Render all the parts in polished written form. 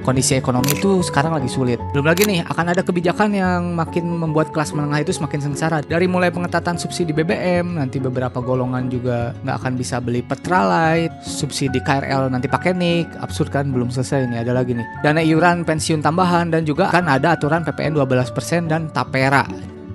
kondisi ekonomi itu sekarang lagi sulit. Belum lagi nih akan ada kebijakan yang makin membuat kelas menengah itu semakin sengsara. Dari mulai pengetatan subsidi BBM, nanti beberapa golongan juga nggak akan bisa beli Pertalite, subsidi KRL nanti pakai NIK, absurd kan, belum selesai nih, ada lagi nih. Dana iuran pensiun tambahan dan juga kan ada aturan PPN 12% dan tapera.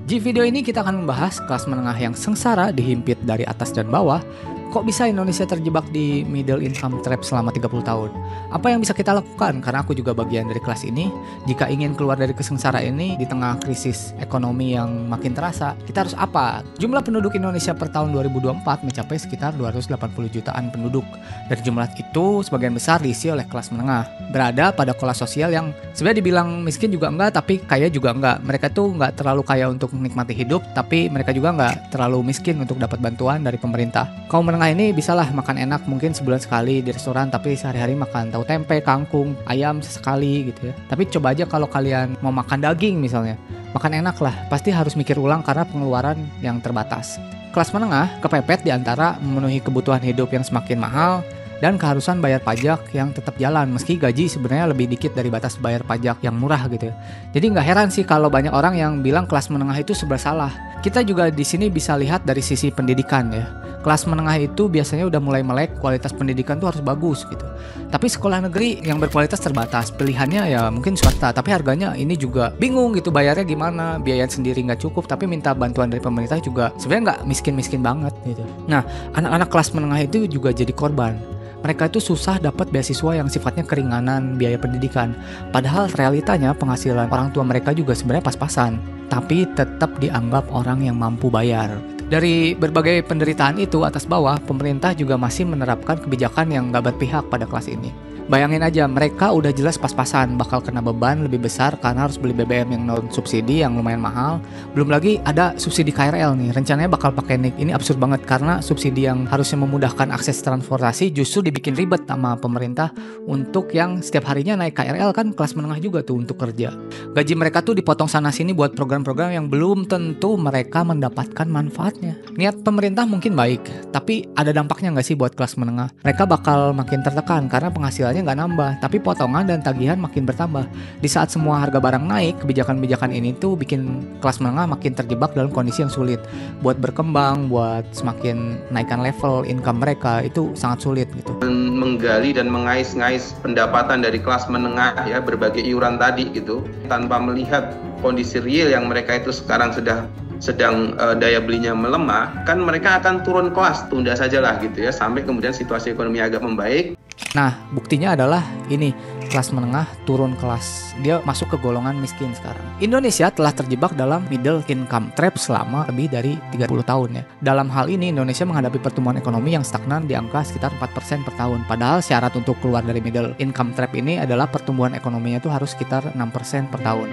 Di video ini kita akan membahas kelas menengah yang sengsara dihimpit dari atas dan bawah. Kok bisa Indonesia terjebak di middle income trap selama 30 tahun? Apa yang bisa kita lakukan? Karena aku juga bagian dari kelas ini. Jika ingin keluar dari kesengsaraan ini di tengah krisis ekonomi yang makin terasa, kita harus apa? Jumlah penduduk Indonesia per tahun 2024 mencapai sekitar 280 jutaan penduduk. Dari jumlah itu, sebagian besar diisi oleh kelas menengah. Berada pada kelas sosial yang sebenarnya dibilang miskin juga enggak, tapi kaya juga enggak. Mereka tuh enggak terlalu kaya untuk menikmati hidup, tapi mereka juga enggak terlalu miskin untuk dapat bantuan dari pemerintah. Kaum menengah ini bisalah makan enak mungkin sebulan sekali di restoran, tapi sehari-hari makan tahu tempe, kangkung, ayam sesekali gitu ya. Tapi coba aja kalau kalian mau makan daging misalnya, makan enak lah, pasti harus mikir ulang karena pengeluaran yang terbatas. Kelas menengah kepepet di antara memenuhi kebutuhan hidup yang semakin mahal dan keharusan bayar pajak yang tetap jalan meski gaji sebenarnya lebih dikit dari batas bayar pajak yang murah gitu ya. Jadi nggak heran sih kalau banyak orang yang bilang kelas menengah itu serba salah. Kita juga di sini bisa lihat dari sisi pendidikan ya. Kelas menengah itu biasanya udah mulai melek, kualitas pendidikan tuh harus bagus gitu. Tapi sekolah negeri yang berkualitas terbatas, pilihannya ya mungkin swasta, tapi harganya ini juga bingung gitu, bayarnya gimana, biaya sendiri nggak cukup, tapi minta bantuan dari pemerintah juga sebenarnya nggak miskin-miskin banget gitu. Nah, anak-anak kelas menengah itu juga jadi korban. Mereka itu susah dapat beasiswa yang sifatnya keringanan biaya pendidikan. Padahal realitanya penghasilan orang tua mereka juga sebenarnya pas-pasan, tapi tetap dianggap orang yang mampu bayar. Dari berbagai penderitaan itu atas bawah, pemerintah juga masih menerapkan kebijakan yang gak berpihak pada kelas ini. Bayangin aja, mereka udah jelas pas-pasan bakal kena beban lebih besar karena harus beli BBM yang non subsidi yang lumayan mahal. Belum lagi ada subsidi KRL nih, rencananya bakal pakai NIK. Ini absurd banget karena subsidi yang harusnya memudahkan akses transportasi justru dibikin ribet sama pemerintah untuk yang setiap harinya naik KRL kan kelas menengah juga tuh untuk kerja. Gaji mereka tuh dipotong sana-sini buat program-program yang belum tentu mereka mendapatkan manfaatnya. Niat pemerintah mungkin baik, tapi ada dampaknya nggak sih buat kelas menengah? Mereka bakal makin tertekan karena penghasilannya nggak nambah, tapi potongan dan tagihan makin bertambah. Di saat semua harga barang naik, kebijakan-kebijakan ini tuh bikin kelas menengah makin terjebak dalam kondisi yang sulit. Buat berkembang, buat semakin naikkan level income mereka itu sangat sulit gitu. Menggali dan mengais-ngais pendapatan dari kelas menengah ya, berbagai iuran tadi gitu, tanpa melihat kondisi real yang mereka itu sekarang sedang daya belinya melemah, kan mereka akan turun kelas, tunda sajalah gitu ya, sampai kemudian situasi ekonomi agak membaik. Nah, buktinya adalah ini, kelas menengah turun kelas. Dia masuk ke golongan miskin sekarang. Indonesia telah terjebak dalam middle income trap selama lebih dari 30 tahun ya. Dalam hal ini, Indonesia menghadapi pertumbuhan ekonomi yang stagnan di angka sekitar 4% per tahun. Padahal syarat untuk keluar dari middle income trap ini adalah pertumbuhan ekonominya itu harus sekitar 6% per tahun.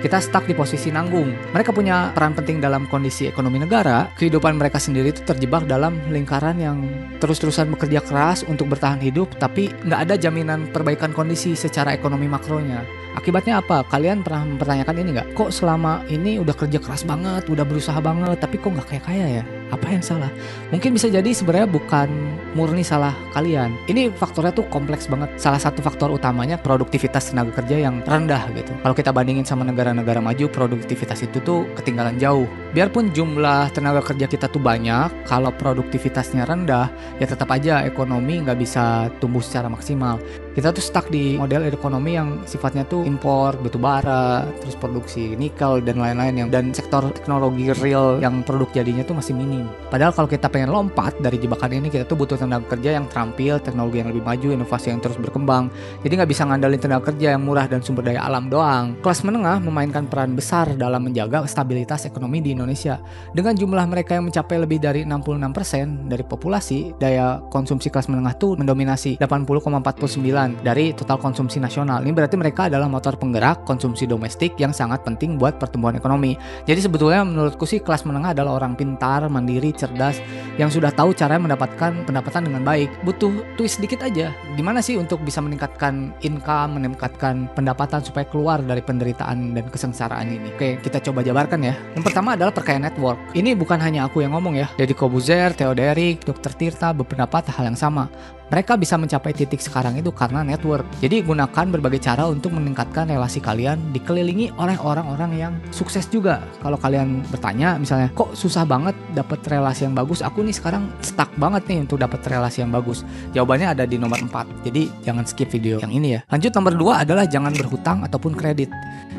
Kita stuck di posisi nanggung. Mereka punya peran penting dalam kondisi ekonomi negara. Kehidupan mereka sendiri itu terjebak dalam lingkaran yang terus-terusan bekerja keras untuk bertahan hidup, tapi nggak ada jaminan perbaikan kondisi secara ekonomi makronya. Akibatnya apa? Kalian pernah mempertanyakan ini nggak? Kok selama ini udah kerja keras banget, udah berusaha banget, tapi kok nggak kaya-kaya ya? Apa yang salah? Mungkin bisa jadi sebenarnya bukan murni salah kalian. Ini faktornya tuh kompleks banget. Salah satu faktor utamanya produktivitas tenaga kerja yang rendah gitu. Kalau kita bandingin sama negara-negara maju, produktivitas itu tuh ketinggalan jauh. Biarpun jumlah tenaga kerja kita tuh banyak, kalau produktivitasnya rendah, ya tetap aja ekonomi nggak bisa tumbuh secara maksimal. Kita tuh stuck di model ekonomi yang sifatnya tuh impor, batu bara, terus produksi nikel dan lain-lain, dan sektor teknologi real yang produk jadinya tuh masih minim. Padahal kalau kita pengen lompat dari jebakan ini, kita tuh butuh tenaga kerja yang terampil, teknologi yang lebih maju, inovasi yang terus berkembang. Jadi nggak bisa ngandalin tenaga kerja yang murah dan sumber daya alam doang. Kelas menengah memainkan peran besar dalam menjaga stabilitas ekonomi di Indonesia. Dengan jumlah mereka yang mencapai lebih dari 66% dari populasi, daya konsumsi kelas menengah tuh mendominasi 80,49% dari total konsumsi nasional. Ini berarti mereka adalah motor penggerak konsumsi domestik yang sangat penting buat pertumbuhan ekonomi. Jadi sebetulnya menurutku sih kelas menengah adalah orang pintar, mandiri, cerdas, yang sudah tahu cara mendapatkan pendapatan dengan baik. Butuh twist sedikit aja. Gimana sih untuk bisa meningkatkan income, meningkatkan pendapatan supaya keluar dari penderitaan dan kesengsaraan ini? Oke, kita coba jabarkan ya. Yang pertama adalah perkaya network. Ini bukan hanya aku yang ngomong ya. Deddy Corbuzier, Theo Derrick, Dr. Tirta berpendapat hal yang sama. Mereka bisa mencapai titik sekarang itu karena network. Jadi gunakan berbagai cara untuk meningkatkan relasi kalian, dikelilingi oleh orang-orang yang sukses juga. Kalau kalian bertanya misalnya, kok susah banget dapat relasi yang bagus? Aku nih sekarang stuck banget nih untuk dapat relasi yang bagus. Jawabannya ada di nomor 4. Jadi jangan skip video yang ini ya. Lanjut nomor 2 adalah jangan berhutang ataupun kredit.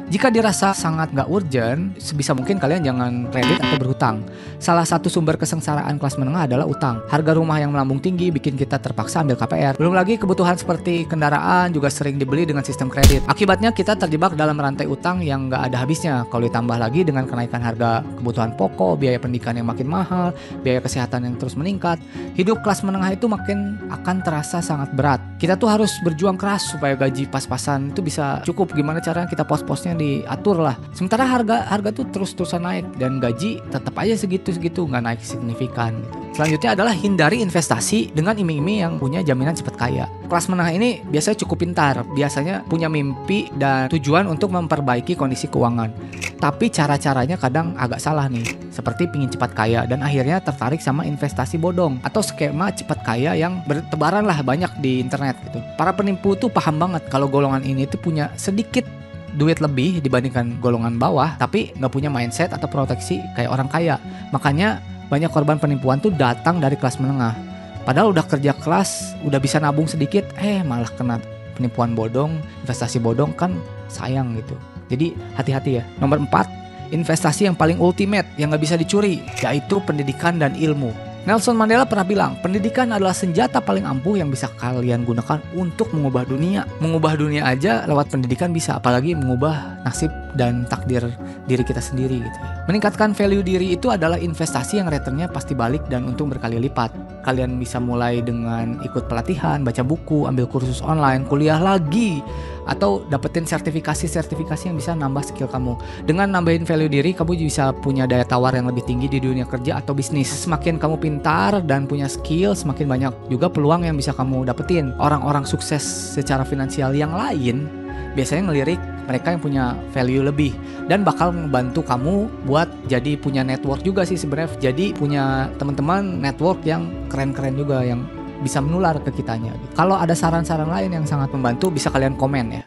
Jika dirasa sangat gak urgent, sebisa mungkin kalian jangan kredit atau berhutang. Salah satu sumber kesengsaraan kelas menengah adalah utang. Harga rumah yang melambung tinggi bikin kita terpaksa ambil KPR. Belum lagi kebutuhan seperti kendaraan juga sering dibeli dengan sistem kredit. Akibatnya kita terjebak dalam rantai utang yang gak ada habisnya. Kalau ditambah lagi dengan kenaikan harga kebutuhan pokok, biaya pendidikan yang makin mahal, biaya kesehatan yang terus meningkat, hidup kelas menengah itu makin akan terasa sangat berat. Kita tuh harus berjuang keras supaya gaji pas-pasan itu bisa cukup. Gimana caranya kita pos-posnya diatur lah. Sementara harga tuh terus-terusan naik dan gaji tetap aja segitu-segitu, nggak naik signifikan gitu. Selanjutnya adalah hindari investasi dengan iming-iming yang punya jaminan cepat kaya. Kelas menengah ini biasanya cukup pintar, biasanya punya mimpi dan tujuan untuk memperbaiki kondisi keuangan. Tapi cara-caranya kadang agak salah nih, seperti pingin cepat kaya dan akhirnya tertarik sama investasi bodong atau skema cepat kaya yang bertebaran lah banyak di internet gitu. Para penipu tuh paham banget kalau golongan ini tuh punya sedikit duit lebih dibandingkan golongan bawah, tapi nggak punya mindset atau proteksi kayak orang kaya. Makanya banyak korban penipuan tuh datang dari kelas menengah. Padahal udah kerja keras, udah bisa nabung sedikit, malah kena penipuan bodong, investasi bodong, kan sayang gitu. Jadi hati-hati ya. Nomor 4, investasi yang paling ultimate yang nggak bisa dicuri, yaitu pendidikan dan ilmu. Nelson Mandela pernah bilang, pendidikan adalah senjata paling ampuh yang bisa kalian gunakan untuk mengubah dunia. Mengubah dunia aja lewat pendidikan bisa, apalagi mengubah nasib dan takdir diri kita sendiri gitu. Meningkatkan value diri itu adalah investasi yang returnnya pasti balik dan untung berkali lipat. Kalian bisa mulai dengan ikut pelatihan, baca buku, ambil kursus online, kuliah lagi, atau dapetin sertifikasi yang bisa nambah skill kamu. Dengan nambahin value diri, kamu bisa punya daya tawar yang lebih tinggi di dunia kerja atau bisnis. Semakin kamu pintar dan punya skill, semakin banyak juga peluang yang bisa kamu dapetin. Orang-orang sukses secara finansial yang lain biasanya ngelirik mereka yang punya value lebih dan bakal membantu kamu buat jadi punya network juga sih sebenarnya. Jadi punya teman-teman network yang keren-keren juga yang bisa menular ke kitanya. Kalau ada saran-saran lain yang sangat membantu, bisa kalian komen ya.